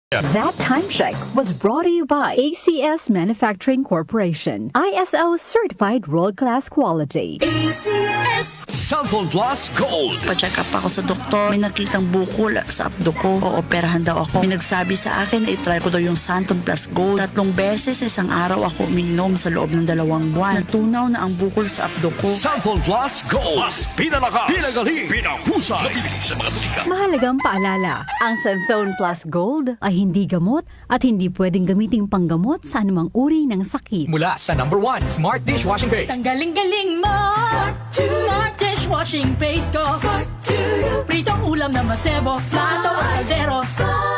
That time check was brought to you by ACS Manufacturing Corporation. ISO certified world-class quality. ACS Cellphone Plus Gold. Pa-check up ako sa doktor. May nakitang bukol sa abdo ko. Ooperahan daw ako. May nagsabi sa akin na itry ko daw yung Santon Plus Gold. 3 beses isang araw ako uminom sa loob ng 2 buwan. Natunaw na ang bukol sa abdo ko. Cellphone Plus Gold. Mas pinalakas, pinagaling, pinahusay. Mabibili sa mga butika. Mahalagang paalala, ang Santhone Plus Gold ay hindi gamot at hindi pwedeng gamiting panggamot sa anumang uri ng sakit. Mula sa number 1 Smart Dishwashing Paste. Ang galing-galing mo! Smart dishwashing paste ko. Pritong ulam na masebo, plato o kaldero.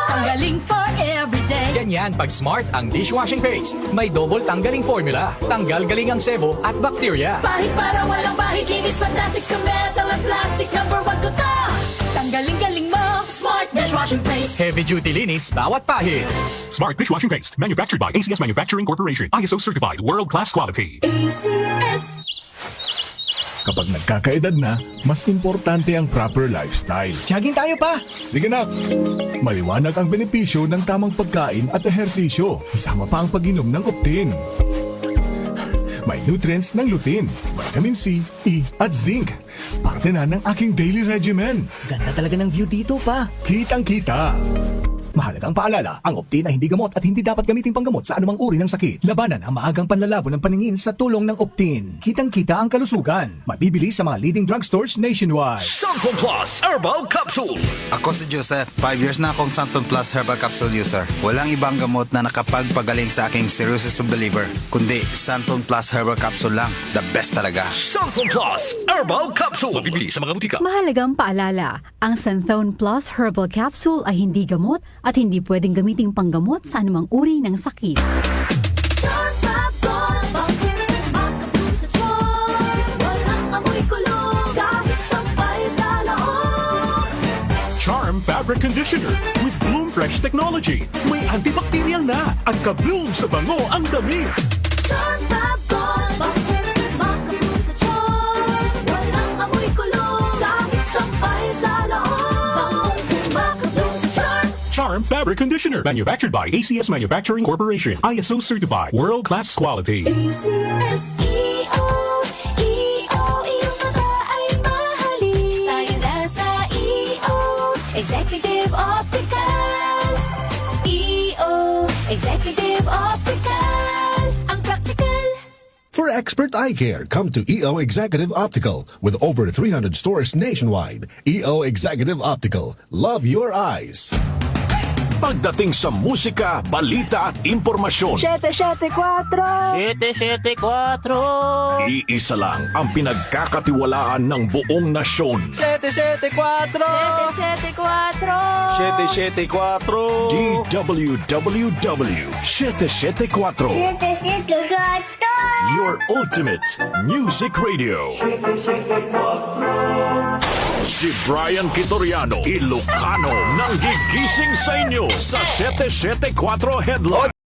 Tanggaling for everyday. Ganyan pag Smart ang dishwashing paste. May double tanggaling formula. Tanggal galing ang sebo at bacteria. Bahid para walang bahid, linis fantastic sa metal at plastic. Number 1 ko to! Tanggaling-galing mo! Smart dishwashing paste. Heavy duty linis bawat pahid. Smart Dishwashing Paste, manufactured by ACS Manufacturing Corporation. ISO certified, world-class quality. ACS. Kapag nagkakaedad na, mas importante ang proper lifestyle. Jogging tayo pa! Sige na! Maliwanag ang benepisyo ng tamang pagkain at ehersisyo. Isama pa ang pag-inom ng Optin. May nutrients ng lutein, vitamin C, E at zinc. Parte na ng aking daily regimen. Ganda talaga ng view dito pa. Kitang-kita. Mahalagang paalala, ang Optin ay hindi gamot at hindi dapat gamitin panggamot sa anumang uri ng sakit. Labanan ang maagang panlalabo ng paningin sa tulong ng Optin. Kitang-kita ang kalusugan. Mabibili sa mga leading drugstores nationwide. Cellphone Plus Herbal Capsule. Ako si Joseph. 5 years na akong Santon Plus Herbal Capsule user. Walang ibang gamot na nakapagpagaling sa aking cirrhosis of the liver, kundi Santon Plus Herbal Capsule lang. The best talaga. Cellphone Plus Herbal Capsule. Mabibili sa mga butika. Mahalagang paalala, ang Santhone Plus Herbal Capsule ay hindi gamot at hindi pwedeng gamiting panggamot sa anumang uri ng sakit. Charm Fabric Conditioner with Bloom Fresh Technology. May antibacterial na at ka-bloom sa bango ang damit. Charm Fabric Conditioner, manufactured by ACS Manufacturing Corporation. ISO certified, world-class quality. ACS. iyong mata ay mahalin. Tayo na sa Executive Optical. Executive Optical. Ang practical. For expert eye care, come to EO Executive Optical. With over 300 stores nationwide, EO Executive Optical. Love your eyes. Pagdating sa musika, balita at impormasyon, 774. iisa lang ang pinagkakatiwalaan ng buong nasyon. 774. DWWW 774. Your ultimate music radio. Si Brian Kitoriano, Ilocano, nang gigising sa inyo sa 774 Headline.